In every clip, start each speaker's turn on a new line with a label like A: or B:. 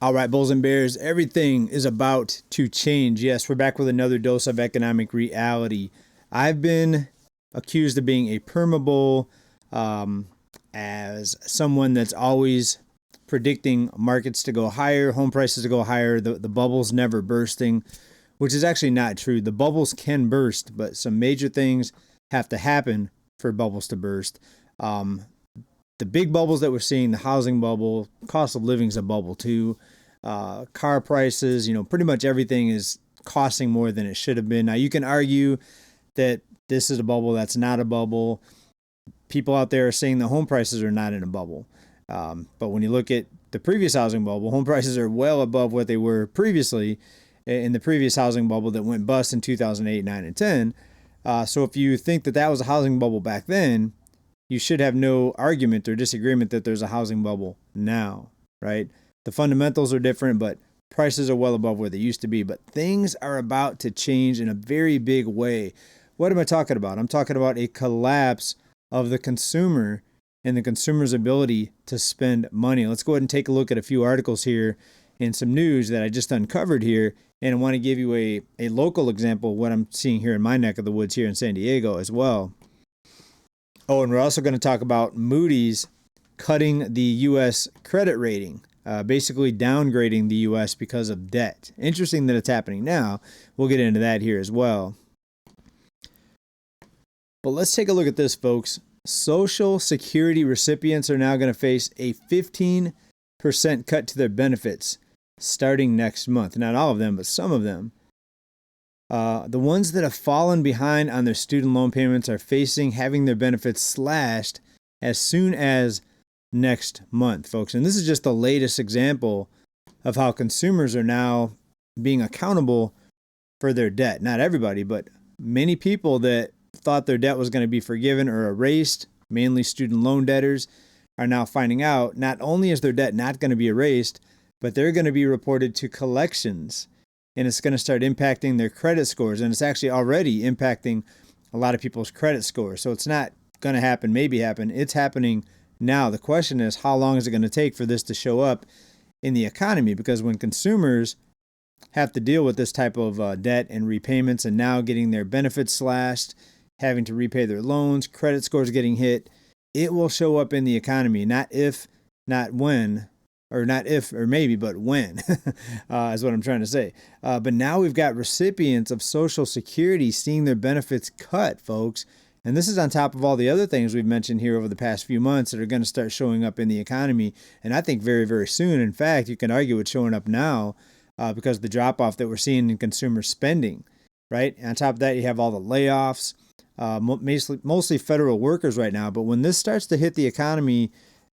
A: All right, Bulls and Bears, everything is about to change. Yes, we're back with another dose of economic reality. I've been accused of being a permabull, as someone that's always predicting markets to go higher, home prices to go higher, the bubble's never bursting, which is actually not true. The bubbles can burst, but some major things have to happen for bubbles to burst. The big bubbles that we're seeing, the housing bubble, cost of living is a bubble too. Car prices, pretty much everything is costing more than it should have been. Now, you can argue that this is a bubble, that's not a bubble. People out there are saying the home prices are not in a bubble. But when you look at the previous housing bubble, home prices are well above what they were previously in the previous housing bubble that went bust in 2008, 9, and 10. So if you think that that was a housing bubble back then, you should have no argument or disagreement that there's a housing bubble now, right? The fundamentals are different, but prices are well above where they used to be. But things are about to change in a very big way. What am I talking about? I'm talking about a collapse of the consumer and the consumer's ability to spend money. Let's go ahead and take a look at a few articles here and some news that I just uncovered here. And I want to give you a local example of what I'm seeing here in my neck of the woods here in San Diego as well. Oh, and we're also going to talk about Moody's cutting the U.S. credit rating, basically downgrading the U.S. because of debt. Interesting that it's happening now. We'll get into that here as well. But let's take a look at this, folks. Social Security recipients are now going to face a 15% cut to their benefits starting next month. Not all of them, but some of them. The ones that have fallen behind on their student loan payments are facing having their benefits slashed as soon as next month, folks. And this is just the latest example of how consumers are now being accountable for their debt. Not everybody, but many people that thought their debt was going to be forgiven or erased, mainly student loan debtors, are now finding out not only is their debt not going to be erased, but they're going to be reported to collections. And it's going to start impacting their credit scores. And it's actually already impacting a lot of people's credit scores. So it's not going to happen, maybe happen. It's happening now. The question is, how long is it going to take for this to show up in the economy? Because when consumers have to deal with this type of debt and repayments and now getting their benefits slashed, having to repay their loans, credit scores getting hit, it will show up in the economy. Not if, not when, or not if or maybe, but when, is what I'm trying to say. But now we've got recipients of Social Security seeing their benefits cut, folks. And this is on top of all the other things we've mentioned here over the past few months that are going to start showing up in the economy. And I think very, very soon. In fact, you can argue it's showing up now because of the drop-off that we're seeing in consumer spending, right? And on top of that, you have all the layoffs, mostly federal workers right now. But when this starts to hit the economy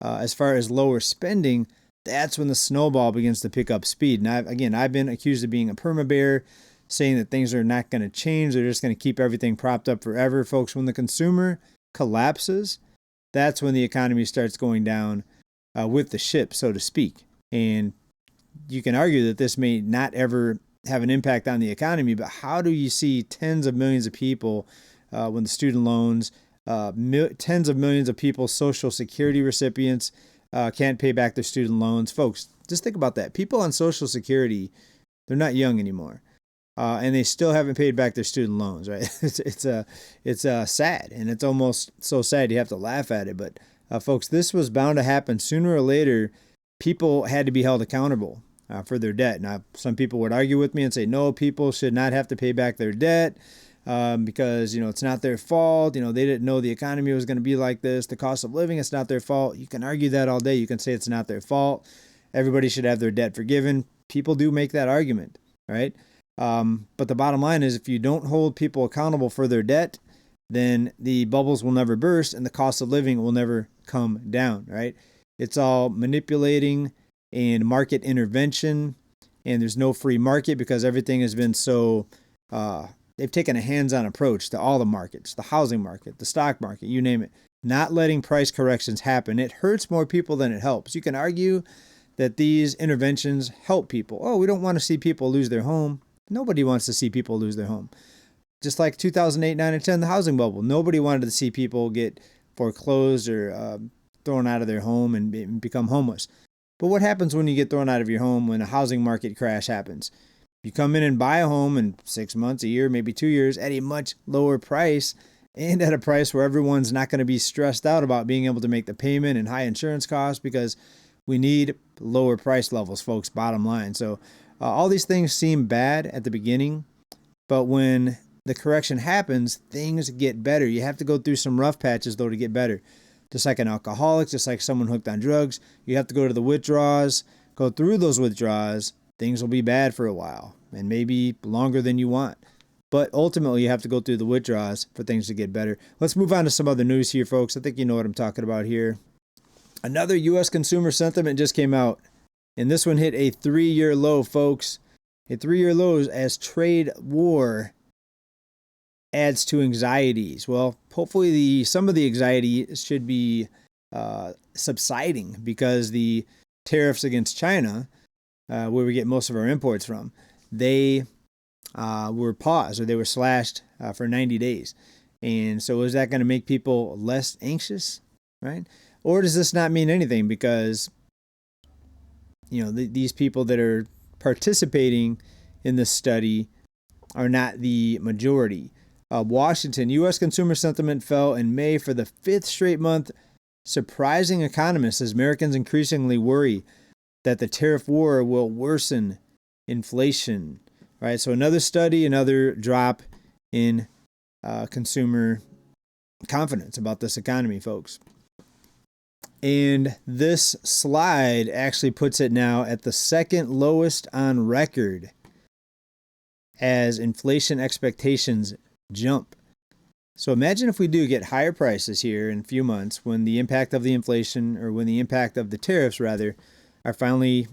A: as far as lower spending, that's when the snowball begins to pick up speed. And I've been accused of being a perma-bear, saying that things are not going to change. They're just going to keep everything propped up forever. Folks, when the consumer collapses, that's when the economy starts going down with the ship, so to speak. And you can argue that this may not ever have an impact on the economy, but how do you see tens of millions of people when the student loans, tens of millions of people, Social Security recipients, can't pay back their student loans? Folks, just think about that. People on Social Security, they're not young anymore, and they still haven't paid back their student loans. Right? It's sad, and it's almost so sad you have to laugh at it. But folks, this was bound to happen sooner or later. People had to be held accountable for their debt. Now, some people would argue with me and say, no, people should not have to pay back their debt. Because, it's not their fault. They didn't know the economy was going to be like this. The cost of living, it's not their fault. You can argue that all day. You can say it's not their fault. Everybody should have their debt forgiven. People do make that argument, right? But the bottom line is if you don't hold people accountable for their debt, then the bubbles will never burst and the cost of living will never come down, right? It's all manipulating and market intervention, and there's no free market because everything has been so... they've taken a hands-on approach to all the markets, the housing market, the stock market, you name it, not letting price corrections happen. It hurts more people than it helps. You can argue that these interventions help people. Oh, we don't want to see people lose their home. Nobody wants to see people lose their home. Just like 2008, 9, and 10, the housing bubble. Nobody wanted to see people get foreclosed or thrown out of their home and become homeless. But what happens when you get thrown out of your home when a housing market crash happens? You come in and buy a home in 6 months, a year, maybe 2 years at a much lower price, and at a price where everyone's not going to be stressed out about being able to make the payment and high insurance costs, because we need lower price levels, folks, bottom line. So all these things seem bad at the beginning, but when the correction happens, things get better. You have to go through some rough patches, though, to get better. Just like an alcoholic, just like someone hooked on drugs, you have to go to the withdrawals, go through those withdrawals. Things will be bad for a while, and maybe longer than you want. But ultimately, you have to go through the withdrawals for things to get better. Let's move on to some other news here, folks. I think you know what I'm talking about here. Another U.S. consumer sentiment just came out, and this one hit a 3-year low, folks. A 3-year low as trade war adds to anxieties. Well, hopefully some of the anxiety should be subsiding, because the tariffs against China, where we get most of our imports from, they were paused, or they were slashed for 90 days. And so is that going to make people less anxious, right? Or does this not mean anything, because these people that are participating in this study are not the majority? Washington, U.S. consumer sentiment fell in May for the 5th straight month, surprising economists as Americans increasingly worry that the tariff war will worsen inflation. Right, so another study, another drop in consumer confidence about this economy, folks. And this slide actually puts it now at the second lowest on record as inflation expectations jump. So imagine if we do get higher prices here in a few months, when the impact of the inflation, or when the impact of the tariffs rather, are finally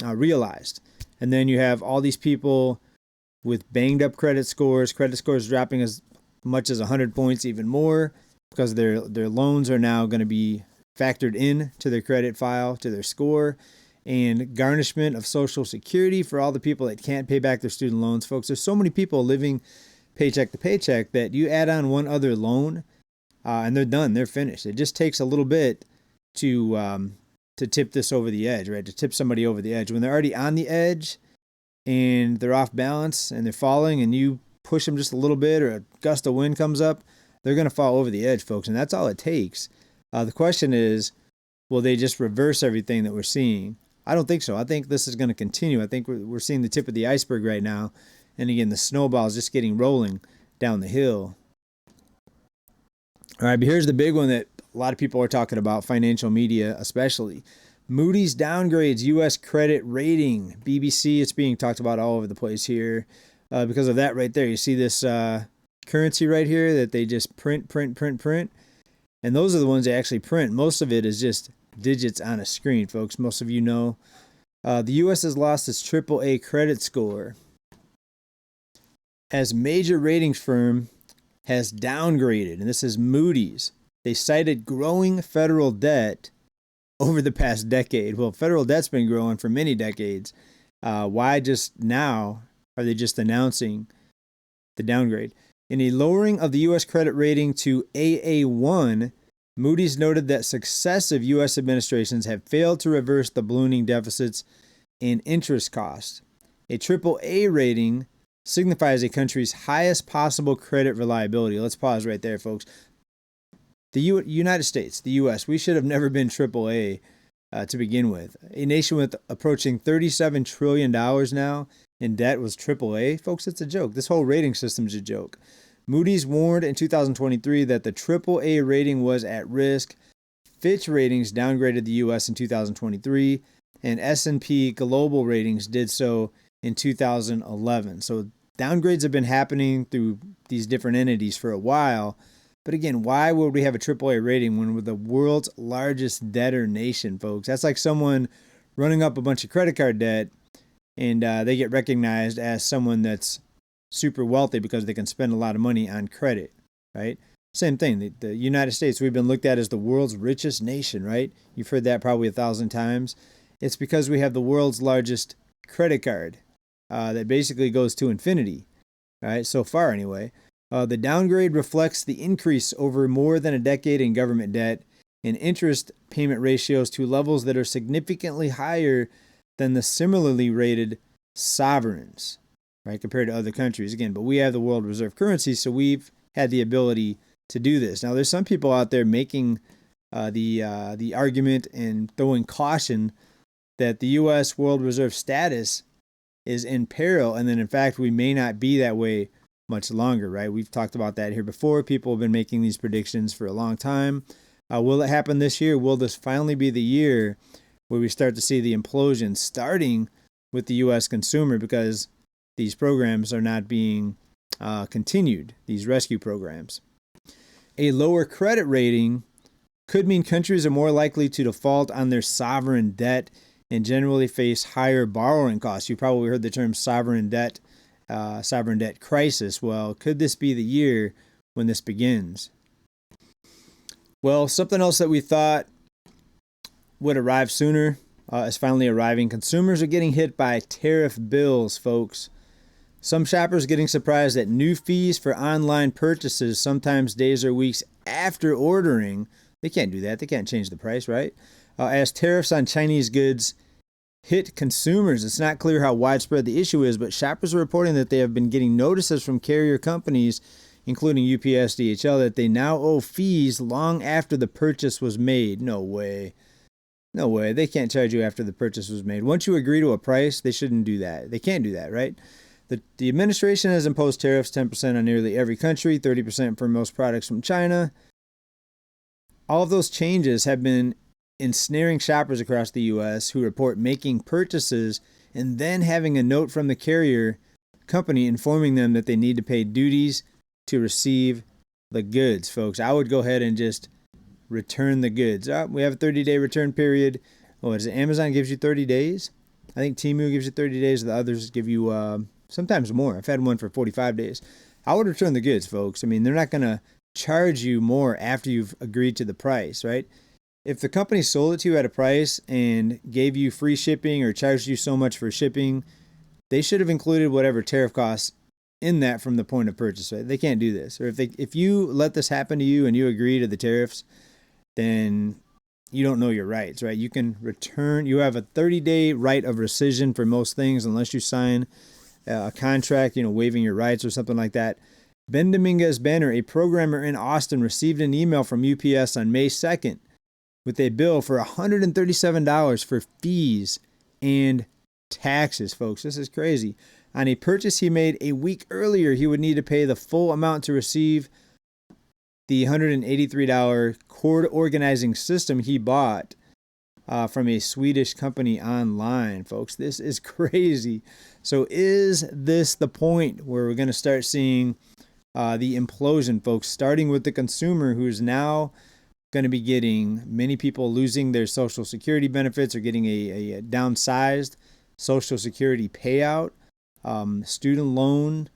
A: realized. And then you have all these people with banged up credit scores dropping as much as 100 points, even more, because their loans are now going to be factored in to their credit file, to their score, and garnishment of Social Security for all the people that can't pay back their student loans. Folks, there's so many people living paycheck to paycheck that you add on one other loan and they're done, they're finished. It just takes a little bit to tip this over the edge, right? To tip somebody over the edge. When they're already on the edge and they're off balance and they're falling, and you push them just a little bit, or a gust of wind comes up, they're going to fall over the edge, folks. And that's all it takes. The question is, will they just reverse everything that we're seeing? I don't think so. I think this is going to continue. I think we're seeing the tip of the iceberg right now. And again, the snowball is just getting rolling down the hill. All right, but here's the big one that a lot of people are talking about, financial media especially. Moodys downgrades U.S. credit rating. BBC, it's being talked about all over the place here because of that right there. You see this currency right here that they just print. And those are the ones they actually print. Most of it is just digits on a screen, folks. Most of you know. The U.S. has lost its AAA credit score as major ratings firm has downgraded, and this is Moody's. They cited growing federal debt over the past decade. Well, federal debt's been growing for many decades. Why just now are they just announcing the downgrade? In a lowering of the U.S. credit rating to AA1, Moody's noted that successive U.S. administrations have failed to reverse the ballooning deficits and interest costs. A AAA rating signifies a country's highest possible credit reliability. Let's pause right there, folks. The United States, the U.S., we should have never been AAA to begin with. A nation with approaching $37 trillion now in debt was AAA. Folks, it's a joke. This whole rating system is a joke. Moody's warned in 2023 that the AAA rating was at risk. Fitch Ratings downgraded the U.S. in 2023, and S&P Global Ratings did so in 2011. So downgrades have been happening through these different entities for a while. But again, why would we have a AAA rating when we're the world's largest debtor nation, folks? That's like someone running up a bunch of credit card debt, and they get recognized as someone that's super wealthy because they can spend a lot of money on credit, right? Same thing. The United States, we've been looked at as the world's richest nation, right? You've heard that probably 1,000 times. It's because we have the world's largest credit card that basically goes to infinity, right? So far, anyway. The downgrade reflects the increase over more than a decade in government debt and interest payment ratios to levels that are significantly higher than the similarly rated sovereigns, right, compared to other countries. Again, but we have the world reserve currency, so we've had the ability to do this. Now, there's some people out there making the argument and throwing caution that the U.S. world reserve status is in peril, and then in fact we may not be that way much longer, right? We've talked about that here before. People have been making these predictions for a long time. Will it happen this year? Will this finally be the year where we start to see the implosion, starting with the U.S. consumer, because these programs are not being continued, these rescue programs? A lower credit rating could mean countries are more likely to default on their sovereign debt and generally face higher borrowing costs. You probably heard the term sovereign debt crisis. Well, could this be the year when this begins? Well, something else that we thought would arrive sooner is finally arriving. Consumers are getting hit by tariff bills, folks. Some shoppers getting surprised at new fees for online purchases, sometimes days or weeks after ordering. They can't do that. They can't change the price, right? As tariffs on Chinese goods hit consumers, it's not clear how widespread the issue is, but shoppers are reporting that they have been getting notices from carrier companies, including UPS, DHL, that they now owe fees long after the purchase was made. No way. No way. They can't charge you after the purchase was made. Once you agree to a price, they shouldn't do that. They can't do that, right? The administration has imposed tariffs 10% on nearly every country, 30% for most products from China. All of those changes have been ensnaring shoppers across the U.S. who report making purchases and then having a note from the carrier company informing them that they need to pay duties to receive the goods, folks. I would go ahead and just return the goods. We have a 30-day return period. What is it? Amazon gives you 30 days. I think Temu gives you 30 days. The others give you sometimes more. I've had one for 45 days. I would return the goods, folks. I mean, they're not going to charge you more after you've agreed to the price, right? If the company sold it to you at a price and gave you free shipping or charged you so much for shipping, they should have included whatever tariff costs in that from the point of purchase, right? They can't do this. Or if you let this happen to you and you agree to the tariffs, then you don't know your rights, right? You can return. You have a 30-day right of rescission for most things unless you sign a contract, waiving your rights or something like that. Ben Dominguez Banner, a programmer in Austin, received an email from UPS on May 2nd with a bill for $137 for fees and taxes, folks. This is crazy. On a purchase he made a week earlier, he would need to pay the full amount to receive the $183 cord organizing system he bought from a Swedish company online, folks. This is crazy. So is this the point where we're going to start seeing the implosion, folks, starting with the consumer, who's now going to be getting, many people losing their Social Security benefits or getting a downsized Social Security payout. Student loan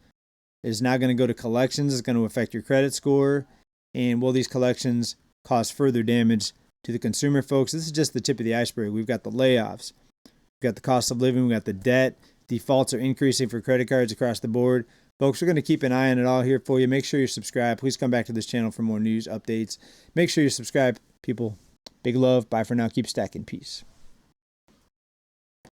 A: is now going to go to collections. It's going to affect your credit score. And will these collections cause further damage to the consumer, folks? This is just the tip of the iceberg. We've got the layoffs. We've got the cost of living. We've got the debt. Defaults are increasing for credit cards across the board. Folks, we're going to keep an eye on it all here for you. Make sure you're subscribed. Please come back to this channel for more news updates. Make sure you subscribe, people. Big love. Bye for now. Keep stacking. Peace.